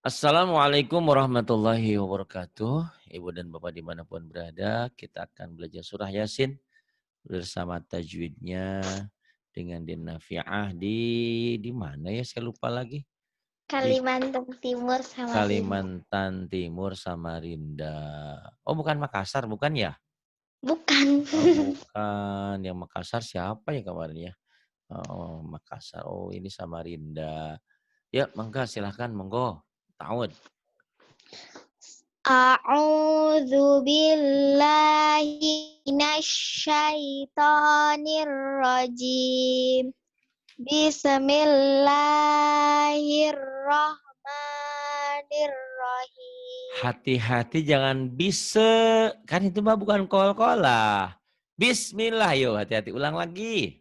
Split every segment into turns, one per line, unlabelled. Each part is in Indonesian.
Assalamualaikum warahmatullahi wabarakatuh. Ibu dan Bapak dimanapun berada, kita akan belajar surah Yasin bersama tajwidnya dengan Din Nafi'ah di mana ya, saya lupa lagi. Di
Kalimantan Timur sama Rinda.
Kalimantan Timur Samarinda. Oh, bukan Makassar, bukan ya?
Bukan.
Oh, bukan. Yang Makassar siapa ya kemarin ya? Oh, Makassar. Oh, ini Samarinda. Ya, mangga silahkan, monggo. Ta'awud.
A'udzu billahi minasyaitonir rajim. Bismillahirrahmanirrahim.
Hati-hati jangan bisa. Kan itu mah bukan kol-kolah. Bismillah, yuk hati-hati. Ulang lagi.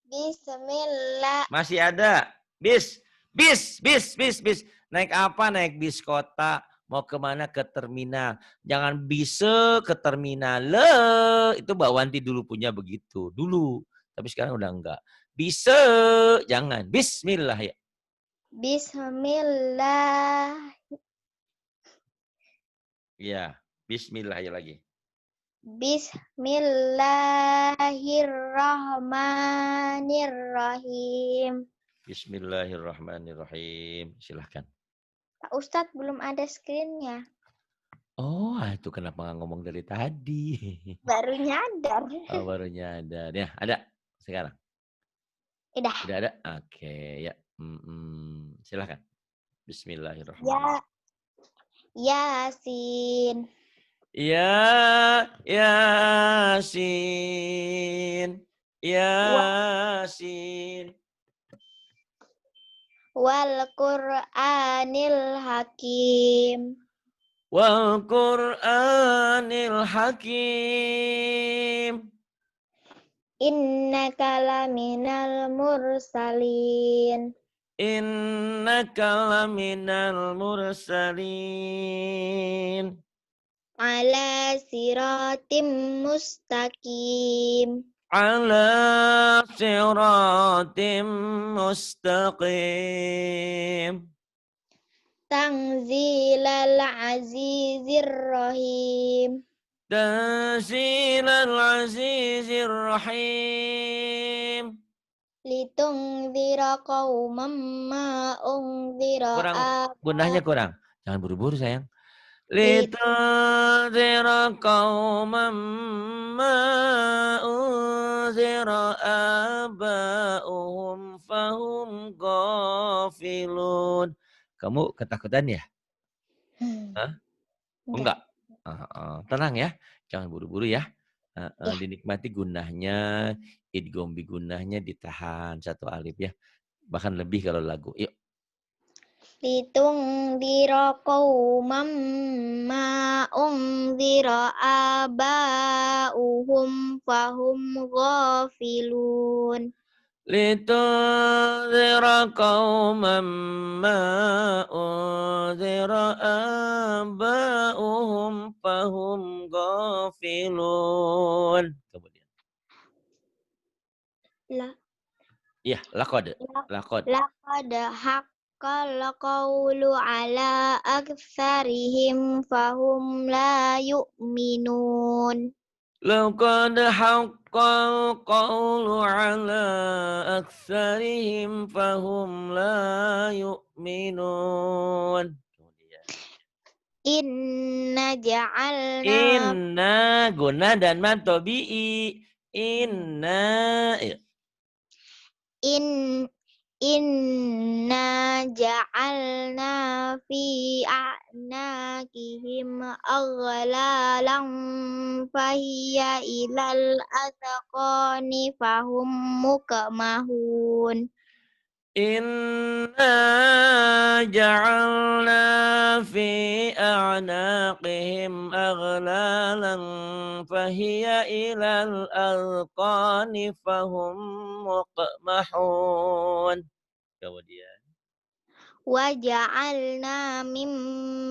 Bismillah.
Masih ada. Bis. Bis. Naik apa? Naik bis kota. Mau kemana? Ke terminal. Jangan bisa ke terminal. Itu Mbak Wanti dulu punya begitu. Dulu. Tapi sekarang udah enggak. Bisa. Jangan. Bismillah ya.
Bismillah.
Ya. Bismillah ya lagi.
Bismillahirrahmanirrahim.
Bismillahirrahmanirrahim. Silahkan.
Pak Ustadz belum ada screen-nya.
Oh, itu kenapa nggak ngomong dari tadi?
Baru nyadar.
Oh, baru nyadar. Ya, ada sekarang.
Udah.
Udah ada? Oke, ya. Silahkan.
Ya,
Bismillahirrahmanirrahim.
Yasin.
Ya, Yasin. Yasin.
Wal Qur'anil Hakim.
Wal Qur'anil Hakim.
Innaka laminal mursalin.
Innaka laminal mursalin.
Ala siratim mustaqim.
Ala siratim mustaqim.
Tanzilal azizir rahim.
Tanzilal azizir rahim.
Litungzira qauman ma unzira
Kurang, gunanya kurang. Jangan buru-buru sayang.
lit
Litunzira qauman ma unzira aba'uhum fahum ghafilun. Kamu ketakutan ya? Hah?
Enggak.
Enggak? Tenang ya, jangan buru-buru ya.
Ya.
Dinikmati gunahnya, idgham bi gunahnya ditahan satu alif ya. Bahkan lebih kalau lagu. Yuk.
Litungzira qauman ma unzira aba'uhum fahum ghafilun.
Litunzira qauman ma unzira aba'uhum fahum ghafilun. Kemudian.
La
Iya, laqad.
la
Laqad.
laqad haqqal qawlu ala aktsarihim fahum la yu'minun.
Laqad haqqal qawlu ala aktsarihim fahum la yu'minun. Kemudian.
Inna ja'alna
Inna guna dan man tabi'i. Inna. Ya.
in inna ja'alna fi a'naqihim aghlalan fahiya ilal asqani fahum muqmahun.
Inna ja'alna fi a'naqihim aghlalan fahiya ilal alqani fahum muqmahun. Kemudian.
Wa ja'alna min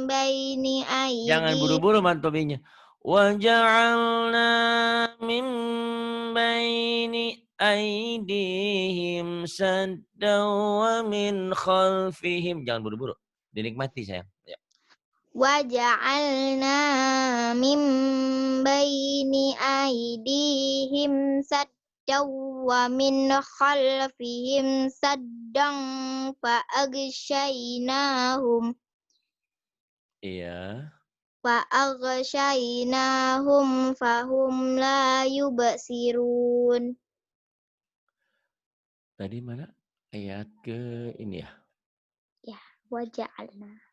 baini
Jangan
aidi
buru-buru mantubinya. Wa ja'alna min baini aidihim saddaw wa min khalfihim. Jangan buru-buru. Dinikmati sayang. Ya.
وجعلنا من بين أيديهم سدا ومن خلفهم سدا
Iya.
فأغشيناهم فهم لا يبصرون.
Tadi mana? Ayat ke ini ya?
Ya, waja'alna.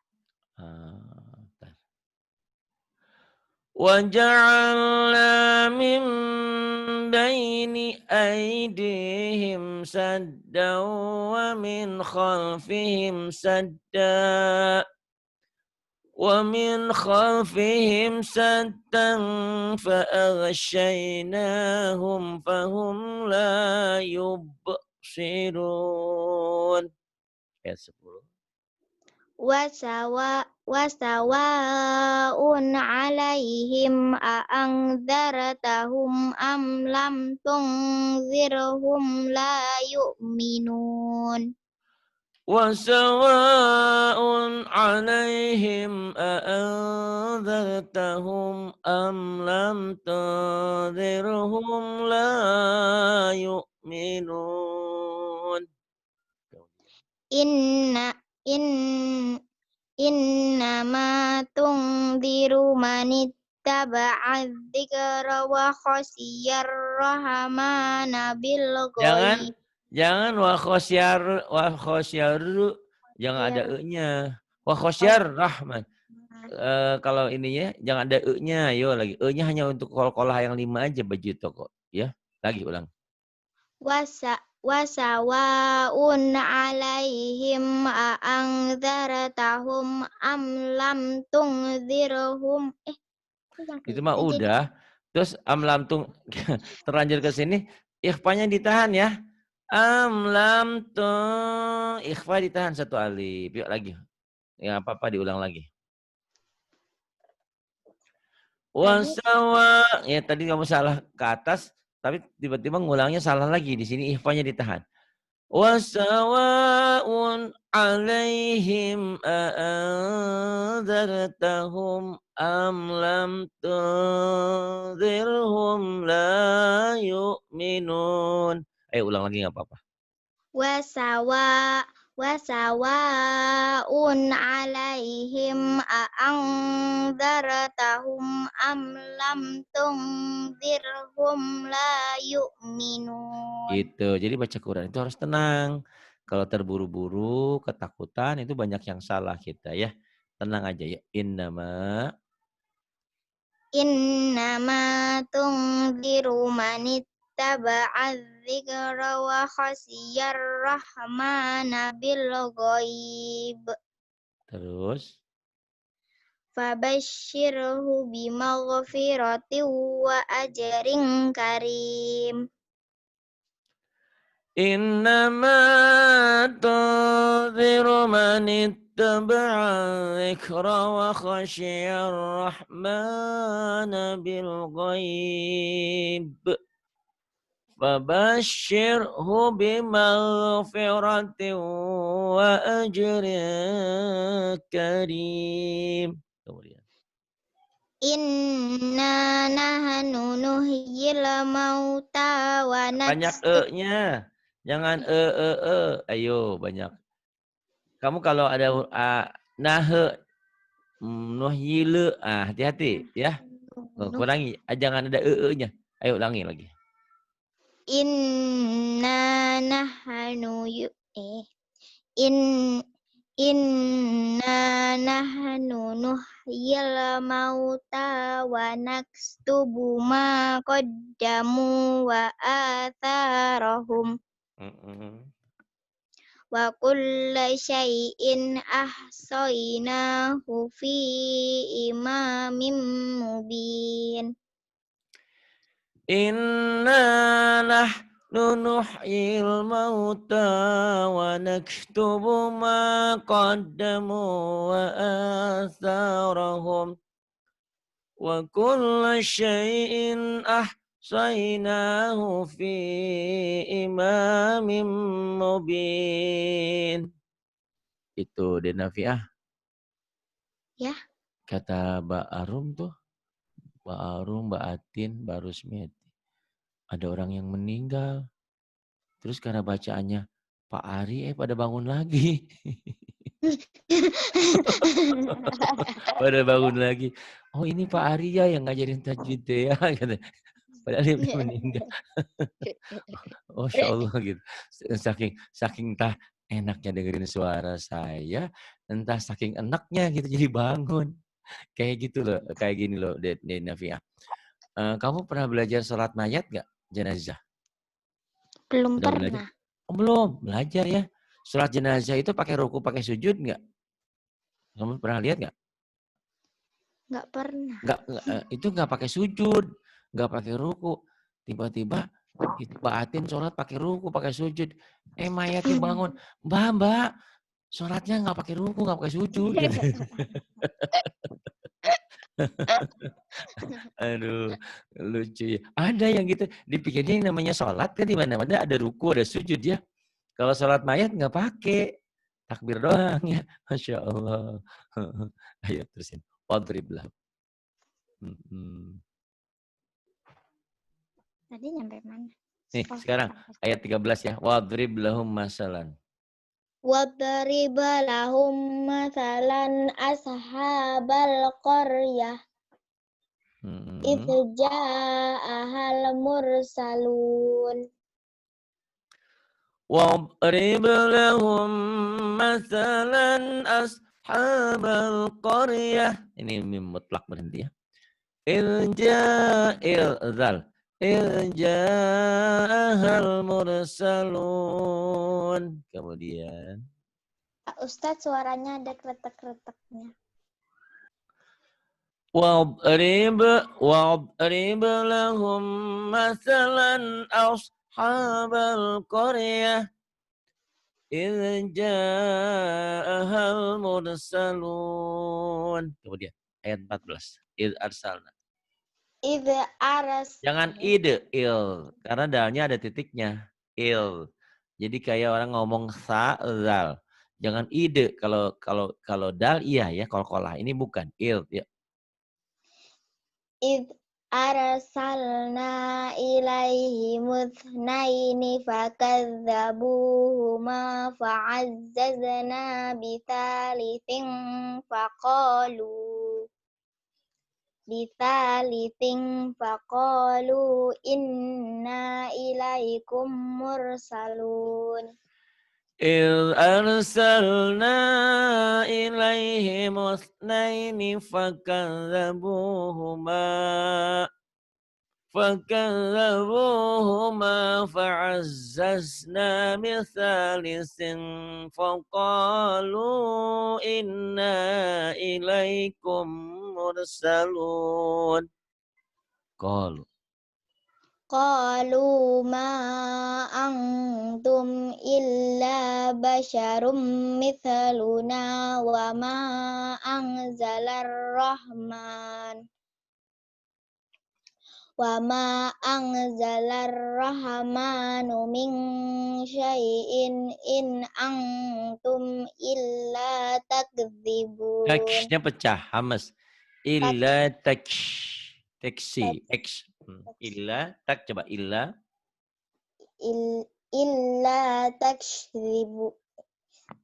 Bentar. وجعلنا من بين أيديهم سدا ومن خلفهم سدا فأغشيناهم فهم لا يبصرون. Ayat 10.
Wasawa'un 'alaihim a'angdzartahum am lam tunzirhum la yu'minun.
وسواء عليهم أأنذرتهم أم لم تنذرهم لا يؤمنون.
Inna in innama tunziru manittaba'a dzikra wa khasiyar rahmana bil ghaib.
Jangan wa khosyaru jangan ada e-nya. Wa khosyar rahman. Kalau ininya jangan ada e-nya. Yo lagi. E-nya hanya untuk kol-kolah yang 5 aja baju toko, ya. Lagi ulang.
Wasawa'un 'alaihim a'angdzartahum am lam tunzirhum.
Itu mah
Jadi
udah. Terus amlam tung terlanjur ke sini ikhfanya ditahan ya. Amlam tung ikhfa ditahan satu alif. Yuk lagi. Ya apa-apa diulang lagi. Wasawa ya tadi kamu salah ke atas tapi tiba-tiba ngulangnya salah lagi. Di sini ikhfanya ditahan. Wasawa'un 'alaihim a'anzartahum am lam tunzirhum la yu'minun. Ayo ulang lagi enggak apa-apa.
wasawa'un 'alaihim a'angdzartahum am lam tunzirhum la yu'minun.
Gitu. Jadi baca Quran itu harus tenang. Kalau terburu-buru, ketakutan itu banyak yang salah kita ya. Tenang aja ya.
Innama tunziru manittaba'a dzikra wa khasiyar rahmana bil ghaib.
Terus
Fabashshirhu bimaghfiratin wa ajrin karim.
Innama tunziru man ittaba'a dzikra wa khasyiyar rahmana bil ghaib. Fabashshirhu bimaghfiratin wa ajrin karim. Kemudian
Inna nahnu nuhyil mauta wa
banyak
nakstub.
e-nya. Jangan e. Ayo banyak. Kamu kalau ada nahe nuhyile hati-hati ya. Kurangi jangan ada e-nya. Ayo ulangi lagi.
Inna nahnu in inna nahnu nuhyil mauta wa nakstubu ma qaddamu wa atharahum wa kulla syai'in ahsaynahu fi imamin mubin.
Inna nahnu nuhyil mauta wa naktubu ma qaddamu wa atharahum wa kulla syai'in ahsaynahu fi imamin mubin. Itu Denafiah.
Ya.
Kata Mbak Arum tuh, Mbak Arum, Mbak Atin, Mbak Rusmiati. Ada orang yang meninggal. Terus karena bacaannya Pak Ari, pada bangun lagi. Pada bangun lagi. Oh ini Pak Ari ya yang ngajarin tajwid ya. Kata. Padahal dia udah meninggal. Oh, Masya Allah gitu. Saking entah enaknya dengerin suara saya, entah saking enaknya gitu jadi bangun. Kayak gitu loh, kayak gini loh, Nafiah. Kamu pernah belajar sholat mayat nggak? Jenazah?
Belum
Udah belajar?
pernah.
Oh, belum, belajar ya. Sholat jenazah itu pakai ruku, pakai sujud nggak? Kamu pernah lihat nggak?
Nggak pernah.
Itu nggak pakai sujud, nggak pakai ruku. Tiba-tiba Mbak Atin sholat pakai ruku, pakai sujud. Mayatnya bangun, Mbak, sholatnya nggak pakai ruku, nggak pakai sujud. Gitu. Aduh, lucu ya. Ada yang gitu, dipikirnya yang namanya sholat kan di mana-mana ada ruku, ada sujud ya. Kalau sholat mayat nggak pakai, takbir doang ya. Masya Allah. Ayo terusin. Wadrib lah.
Tadi nyampe mana?
Nih,
Oh,
sekarang ayat 13 ya. Wadrib lahum masalan.
Wadrib lahum mathalan ashabal qaryah idh ja'ahal mursalun.
Wadrib lahum masalan ashabal qaryah. Ini mim mutlak berhenti ya. Ilja'il Ilja'ahal mursalun. Kemudian
Pak Ustadz suaranya ada kretek-kreteknya.
واضرب لهم مثلا أصحاب القرية إذ جاءها المرسلون. Kemudian ayat 14. إذ أرسلنا.
Idh aras.
Jangan ide, il. Karena dalnya ada titiknya. Il. Jadi kayak orang ngomong sa, zal. Jangan ide. Kalau dal iya ya, kolkolah. Ini bukan il. Ya.
Idh arsalna ilaihi muthnaini fakadzabuhuma fa'azzazna bithalithin faqalu inna ilaikum mursalun.
إذ أرسلنا إليهم اثنين فكذبوهما فعززنا بثالث فقالوا إنا إليكم مرسلون.
Qalu ma antum illa basyarum mithluna wa ma anzalar rahmanu min syai'in in antum illa takdzibun.
X-nya pecah, hamas. Illa taksi. X. Illa, tak coba. Illa
takdzibu.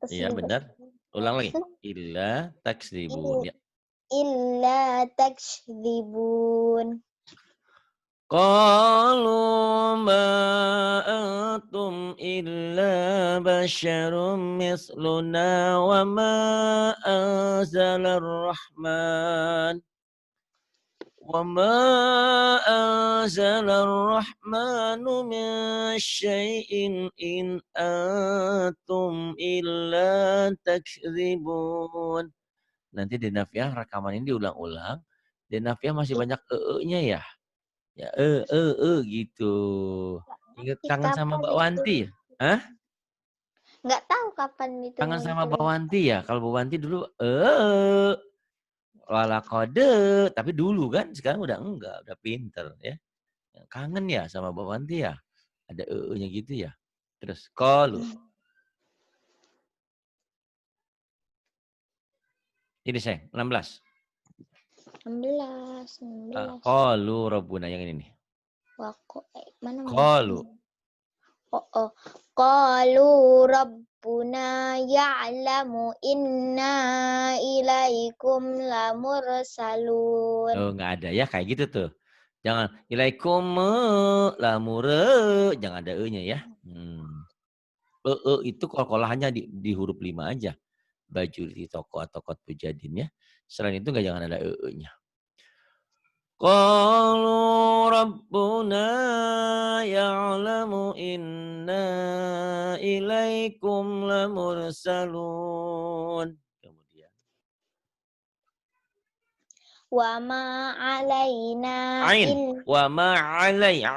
iya benar. Ulang lagi. Illa takdzibun. Ya.
Illa takdzibun.
Qalu ma antum illa basyarum misluna wa ma anzalar rahman وما أنزل الرحمن من شيء إن أنتم إلا تكذبون. Nanti di Nafiah rekaman ini diulang-ulang. Di Nafiah masih banyak nya ya. Ya gitu. Ingat kangen sama Mbak Wanti ya? Hah?
Nggak tahu kapan itu
Kangen sama Mbak
muncul.
Wanti ya? Kalau Mbak Wanti dulu wala kode, tapi dulu kan, sekarang udah enggak, udah pinter ya. Kangen ya sama Mbak Wanti ya? Ada nya gitu ya. Terus qalu. Ini saya 16.
16, 16.
Qalu rabbuna yang ini nih.
Mana?
Qalu.
Oh. Qalu rabbuna ya'lamu inna ilaikum lamursalun.
Oh, nggak ada ya kayak gitu tuh. Jangan ilaikum lamure, jangan ada e-nya ya. Itu kol-kolahannya di huruf 5 aja. Baju di toko atau kot pujadin ya. Selain itu nggak jangan ada e-nya. Qalu rabbuna ya'lamu inna ilaikum lamursalun. Kemudian
Wa ma alaina
ain wa ma alaina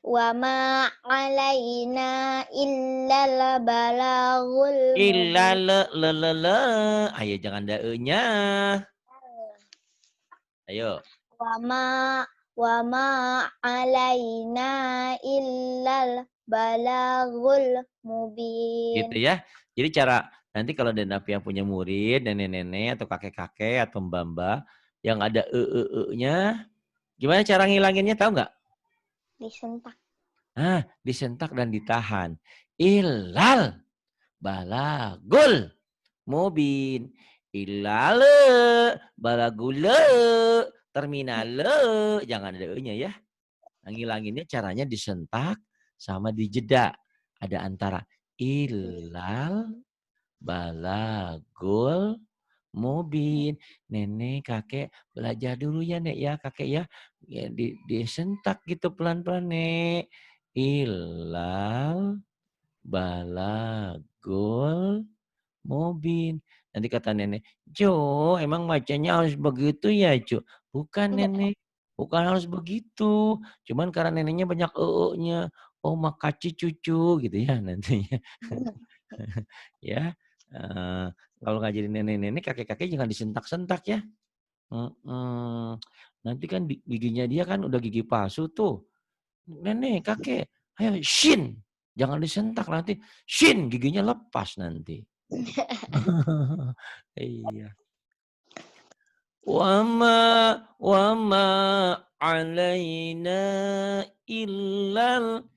wa ma alaina illal balagul
illa
mubin.
le. Ayo jangan ada e-nya. Ayo.
Wa ma alaina illal balagul mubin.
Gitu ya. Jadi cara nanti kalau Denavia punya murid, nenek-nenek atau kakek-kakek atau mbak-mbak yang ada nya, gimana cara ngilanginnya tahu nggak?
Disentak.
Disentak dan ditahan. Ilal balagul mubin. Ilale balagule terminale. Jangan ada e-nya ya. Ngilanginnya caranya disentak sama dijeda. Ada antara ilal balagul mubin. Nenek, kakek belajar dulu ya, Nek ya, kakek ya. Ya disentak gitu pelan-pelan, Nek. Ilal balagul mubin. Nanti kata nenek, Jo, emang bacanya harus begitu ya, Jo? Bukan, Nenek. Bukan harus begitu. Cuman karena neneknya banyak nya. Oh, makaci cucu gitu ya nantinya. Ya. Kalau ngajarin nenek-nenek, kakek-kakek jangan disentak-sentak ya. Nanti kan giginya dia kan udah gigi palsu tuh. Nenek, kakek, ayo shin. Jangan disentak nanti. Shin, giginya lepas nanti. Iya. Wama alaina illal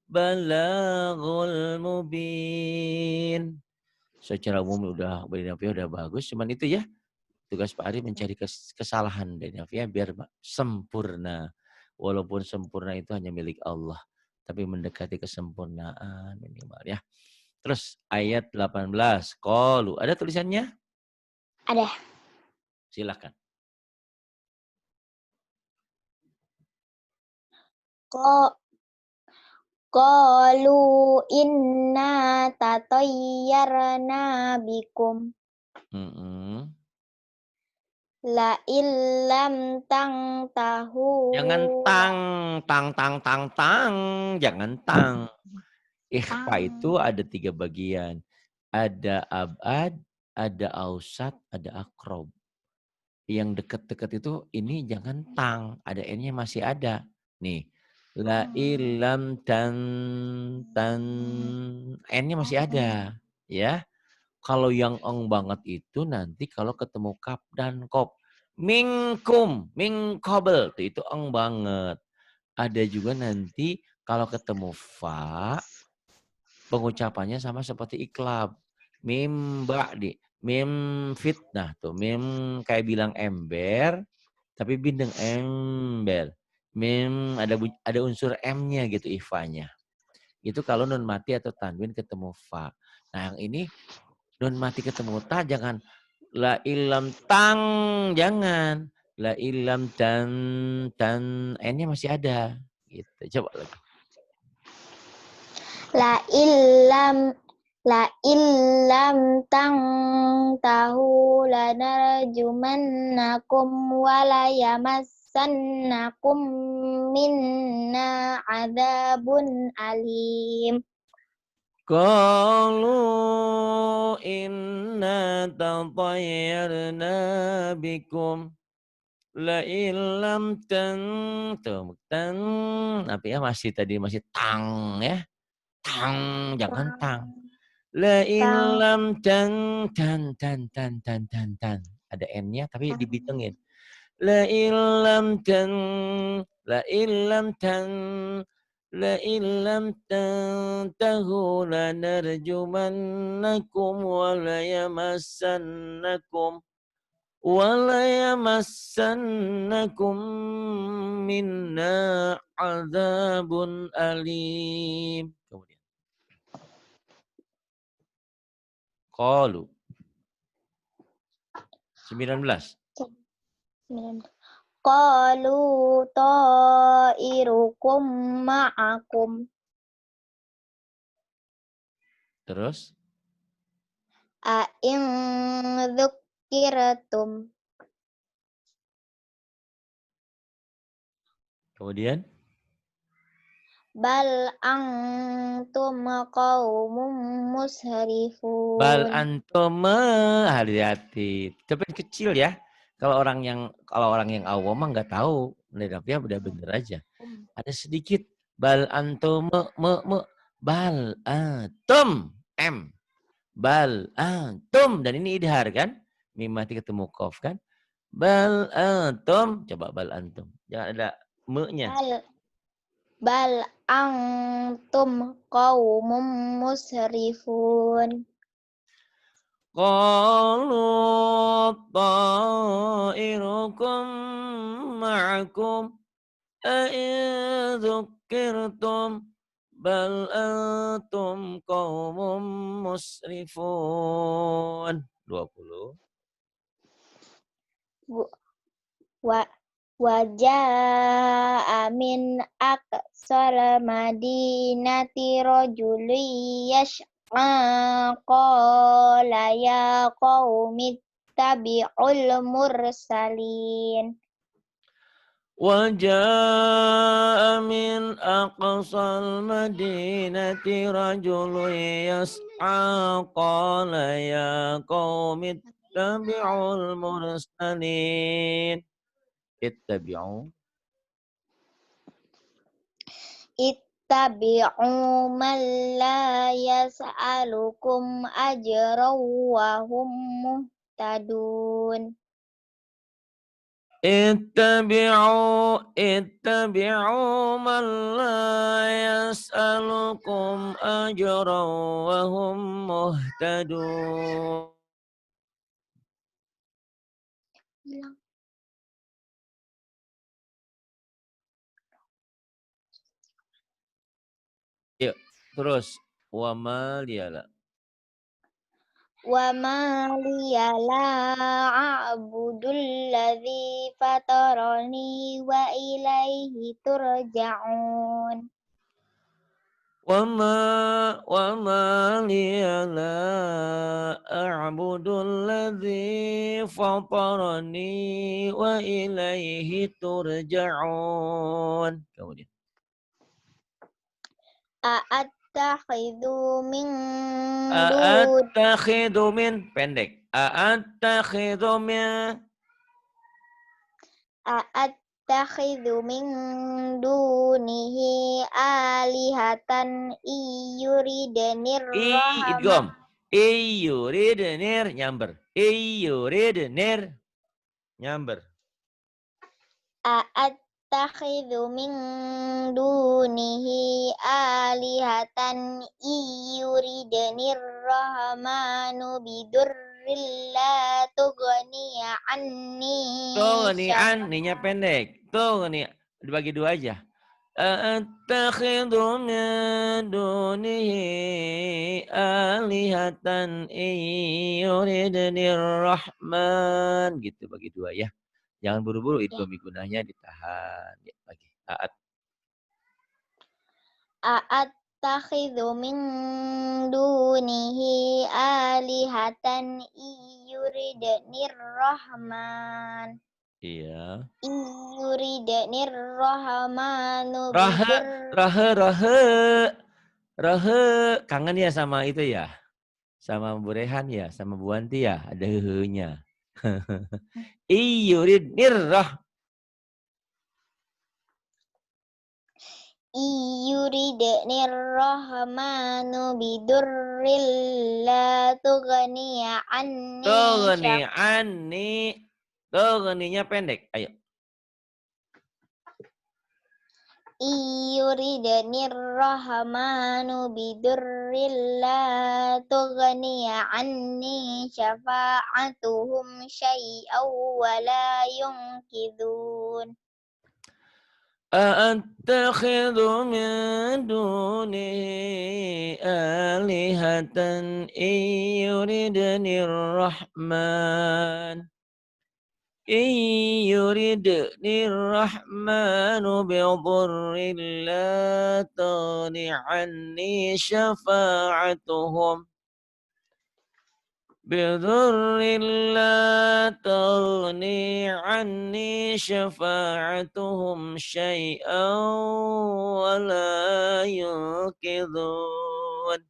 balagul mubin. Secara umum udah bagus, cuman itu ya. Tugas Pak Ari mencari kesalahan dari Nafia biar sempurna. Walaupun sempurna itu hanya milik Allah. Tapi mendekati kesempurnaan minimal ya. Terus ayat 18. Qalu. Ada tulisannya?
Ada.
Silakan.
Qalu inna tatayyarna bikum. La illam tahu.
Jangan tang. Jangan tang. Ikhfa itu ada 3 bagian. Ada abad, ada ausat, ada akrob. Yang dekat-dekat itu ini jangan tang. Ada n-nya masih ada. Nih. La ilam tan n-nya masih ada. Ya. Kalau yang eng banget itu nanti kalau ketemu kap dan kop. Mingkum, mingkobel. Itu eng banget. Ada juga nanti kalau ketemu fa, pengucapannya sama seperti iklab. Mim di mim fitnah tuh. Mim kayak bilang ember, tapi bindeng ember. Mim ada unsur M-nya gitu ifanya. Itu kalau nun mati atau tanwin ketemu fa. Nah yang ini nun mati ketemu ta jangan la ilam tang, jangan. La ilam dan n-nya masih ada. Gitu. Coba lagi.
La illam tahu lanarjumannakum wa la yamassannakum minna adzabun alim.
Qalu inna tatayyarna bikum la illam tan. Tapi ya masih tadi masih tang ya. Tang, jangan tang. La
Tang.
ilam tan. Ada N-nya tapi dibitungin. La ilam tan, la ilam tan, la ilam tantahu lanarjumannakum wa la yamassannakum wa la yamassannakum minna azabun alim. Kemudian qalu 19.
Qalu ta'irukum ma'akum.
Terus
A'in dzukirtum.
kemudian
Bal antum qaumun musrifun.
bal antum, hati-hati. Tapi kecil ya. Kalau orang yang awam mah nggak tahu. Tapi ya udah bener aja. Ada sedikit bal antum bal antum m bal antum dan ini idhar kan? Mim mati ketemu qaf kan? Bal antum, coba bal antum. Jangan ada me-nya.
Bal antum qaumun musrifun.
Qalu ta'irukum ma'akum a'in dzukirtum bal antum qaumun musrifun. 20.
Wa Waja'a min aqsal madinati rajulun yash'a qala ya qaumi ittabi'ul mursalin.
وجاء من أقصى المدينة رجل يسعى قال يا قوم اتبعوا المرسلين اتبعوا
Ittabi'u man la yas'alukum ajran wa hum muhtadun.
اتبعوا من لا يسألكم أجرا وهم مهتدون. Yuk, terus wama liyala.
Wa ma liya la a'budul ladzi fatarani wa ilaihi turja'un.
وما لي لا أعبد الذي فطرني وإليه ترجعون. Kemudian
A'attakhidhu min
A'attakhidhu min pendek. A'attakhidhu min
dunihi alihatan iyuridanir rahman.
idgham. Iyuridnir nyamber. Iyuridnir nyamber.
A'attakhidhu min dunihi alihatan iyuridanir rahmanu bidurril la tughni anni
Tuh nih an, nih pendek. Tuh nih dibagi dua aja. Attakhidhu min dunihi alihatan iyuridnir rahman. Gitu bagi dua ya. Jangan buru-buru itu gunanya ditahan. Ya, bagi.
A'attakhidhu min dunihi alihatan iyuridanir rahman.
Iya.
Iyuridanir rahmanu
Rahe. Kangen ya sama itu ya? Sama Bu Rehan ya? Sama Bu Wanti ya? Ada he-nya. Iyuridnir
Iyuridnir rahmanu bidurril la tughni anni
Tughni anni. Tughninya pendek. Ayo.
Iyuridnir rahmanu bidurril la tughni anni syafa'atuhum syai'aw wa la yunqidhun.
أأتخذ من دونه آلهة إن يردني الرحمن بضر لا تغن عني شفاعتهم بضر لا تغني عني شفاعتهم شيئا ولا ينقذون.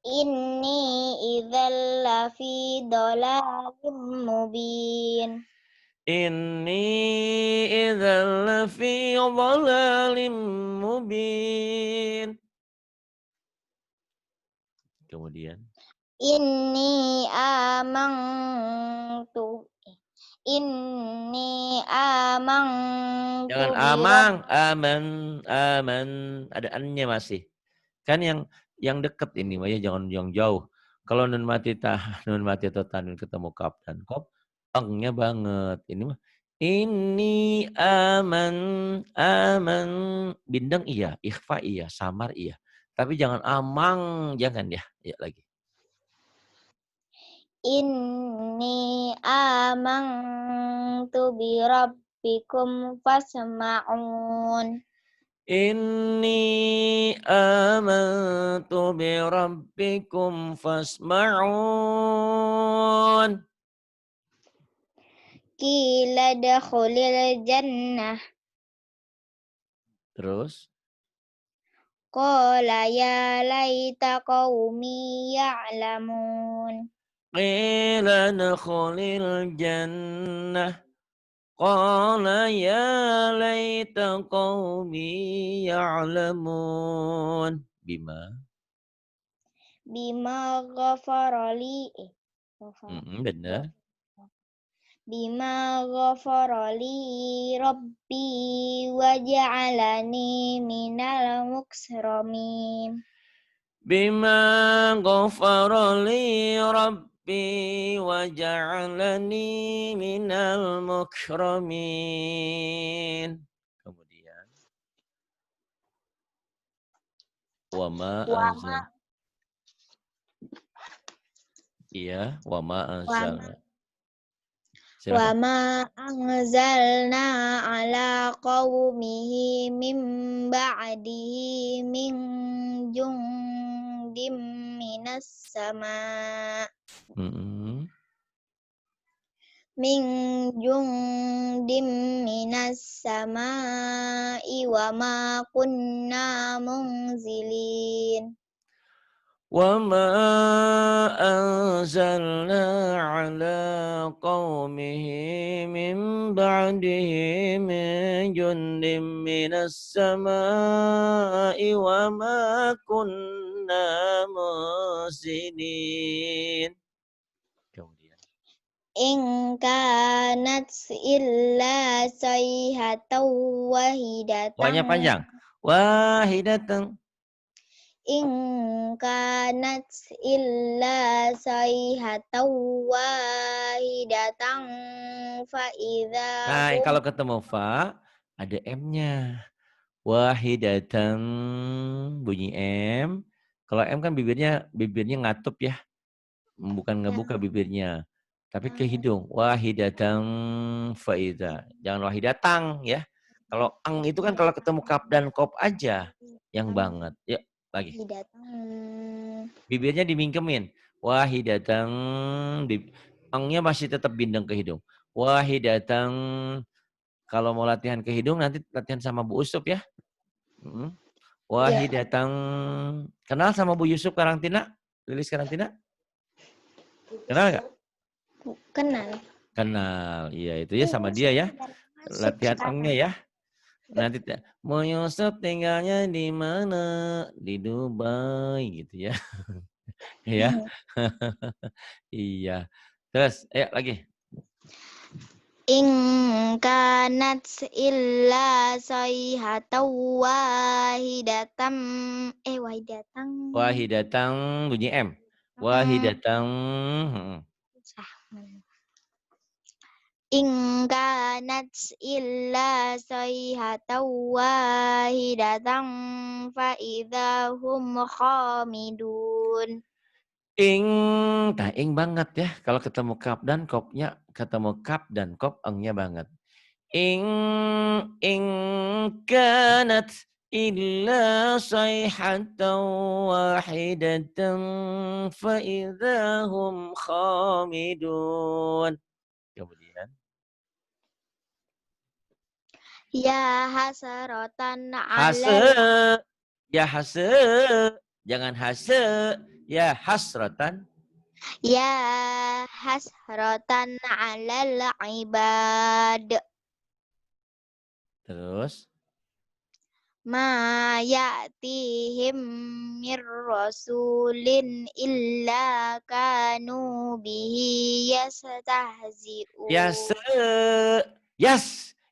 Inni idzal lafi dhalalim mubin.
Inni idzal lafi dhalalim mubin. Kemudian
Inni amangtu
jangan
birab
aman, ada annya masih. Kan yang deket ini Maya, jangan yang jauh. Kalau nun mati atau tanwin ketemu kaf dan kop, engnya banget. Ini mah ini aman bindeng iya, ikhfa iya, samar iya. Tapi jangan amang, jangan ya. Ya lagi.
Inni amangtu birabbikum fasma'un.
Inni amantu bi rabbikum fasma'un.
Qila dakhulil jannah.
Terus
Qala ya laita qaumi ya'lamun.
qila nakhulil jannah. Qala ya laita qaumi ya'lamun.
Bima ghafarali
Benar.
Bima ghafarali rabbi wa ja'alani minal muksramin.
Bima ghafara li rabbi wa ja'alani minal mukramin. Kemudian wa ma anzal. Iya, wa ma anzalna.
Wa
Silakan.
ma anzalna ala qaumihi min ba'dihi min jundim minas sama' min jundim minas sama'i wa ma kunna munzilin.
وما أنزلنا على قومه من بعده من جند من السماء وما كنا منزلين. Kemudian
In kanat illa sayhatan wahidatan.
wahnya panjang. Wahidatan.
In kanat illa sayhatan wahidatan fa idza
Nah, kalau ketemu fa ada M-nya. Wahidatan bunyi M. Kalau M kan bibirnya ngatup ya. Bukan ngebuka bibirnya. Tapi ke hidung. Wahidatan faida. Jangan wahidatang ya. Kalau ang itu kan kalau ketemu kap dan kop aja yang banget. Ya, lagi. Bibirnya dimingkemin. Wahidatan angnya masih tetap bindeng ke hidung. Wahidatan kalau mau latihan ke hidung nanti latihan sama Bu Usup ya. Wahidatan. Kenal sama Bu Yusuf Karantina? Lilis Karantina? Kenal nggak?
Kenal.
Kenal. Iya itu ya sama dia ya. Latihan angnya ya. Nanti mau Yusuf tinggalnya di mana? Di Dubai gitu ya. Ya. Iya. Terus, ayo lagi.
In kanat illa sayhatan wahidatan wahidatan
Wahidatang bunyi M. Wahidatang.
In kanat illa sayhatan wahidatan fa idahum khamidun.
Ing, nah ing banget ya. Kalau ketemu kap dan kopnya, ketemu kap dan kop, engnya banget. Ing kanat illa sayhatan wahidatan fa idahum khamidun. Kemudian
Ya hasratan
hase,
alal
ya hase, jangan hase, ya hasratan.
ya hasratan alal ibad
Terus
ma ya'tihim mir rasulin illa kanu bihi
yes,
yastahzi'un.
yes,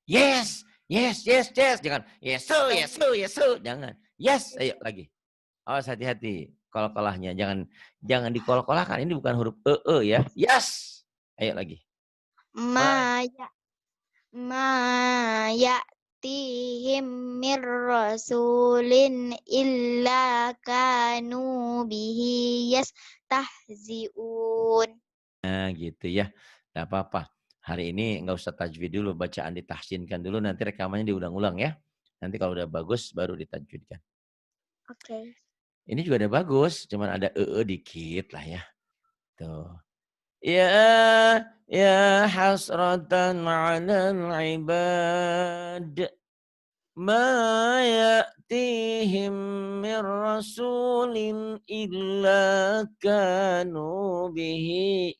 yes, yes, yes, yes. Jangan yes, yes, yes, jangan. Yes, ayo lagi. Awas hati-hati kol-kolahnya. Jangan dikol-kolahkan. Ini bukan huruf ya. Yes. Ayo lagi.
Ma ya ma ya'tihim mir rasulin illa kanu bihi yastahzi'un.
Nah, gitu ya. Enggak apa-apa. Hari ini enggak usah tajwid dulu, bacaan ditahsinkan dulu, nanti rekamannya diulang-ulang ya. Nanti kalau udah bagus baru ditajwidkan.
Oke.
Ini juga udah bagus, cuman ada dikit lah ya. Tuh. Ya hasratan 'alal ibad ma ya'tihim mir rasulin illa kanu bihi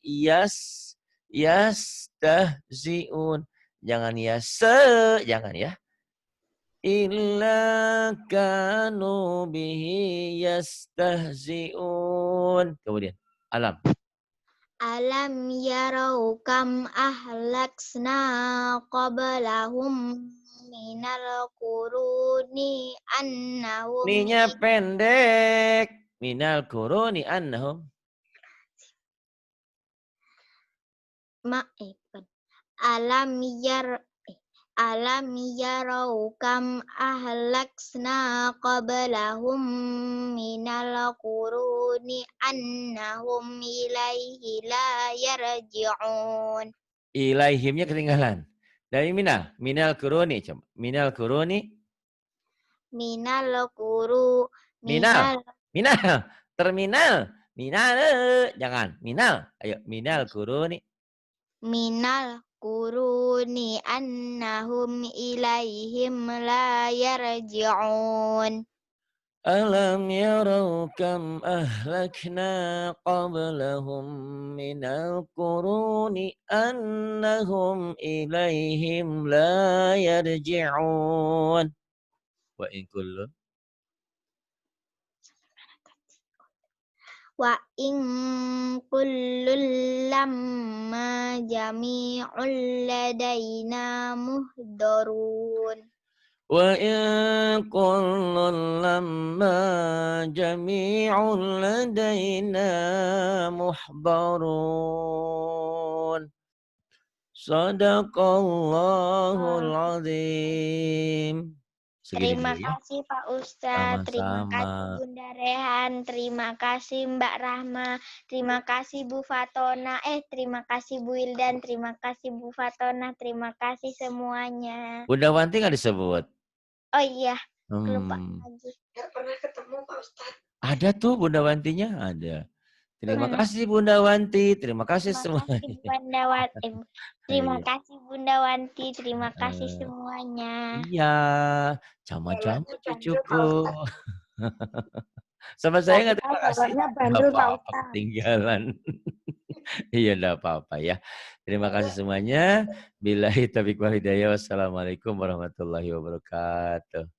yastahzi'un. Jangan jangan ya. Illa kanu bihi yastahzi'un. Kemudian alam.
Alam yarau kam ahlaksna qablahum minal quruni annahum
Ninya pendek. Minal kuruni annahum.
bukan. alam yar alam yarau kam ahlaksna qablahum minal quruni annahum ilaihi la yarji'un.
Ilaihimnya ketinggalan. Dari minal kuruni. Coba. Minal kuruni.
Minal quru
Minal.
minal
Minal. Terminal. Minal. Jangan. Minal. Ayo. Minal kuruni.
minal quruni annahum ilaihim la yarji'un.
Alam yarau kam ahlakna qablahum minal kuruni annahum ilaihim la yarji'un. Wa in kullu.
Wa in kullul lamma jami'ul ladaina muhdarun.
Wa in kullun lamma jami'un ladaina muhdarun. Sadaqallahul azim. Segini
Terima
dulu ya.
kasih Pak Ustadz, terima
Sama-sama.
kasih Bunda Rehan, terima kasih Mbak Rahma, terima kasih Bu Fatona, terima kasih Bu Ildan, terima kasih Bu Fatona, terima kasih semuanya.
Bunda Wanti nggak disebut?
Oh iya, lupa
Hmm.
lagi.
Nggak pernah ketemu Pak Ustadz.
Ada tuh Bunda Wantinya, ada. Terima
Mana?
kasih Bunda Wanti, terima kasih
Terima kasih
semuanya.
Bunda Wanti, terima
Iya.
kasih Bunda Wanti, terima kasih semuanya.
Iya, sama-sama
Jalannya bandel Pak
cucuku.
Ustadz.
Sama saya nggak
Kita
terima kasih.
jalannya
Nggak
bandel Pak
apa-apa
Ustadz.
ketinggalan. Iya, enggak apa-apa ya. Terima kasih semuanya. Billahi taufiq wal hidayah. Wassalamualaikum warahmatullahi wabarakatuh.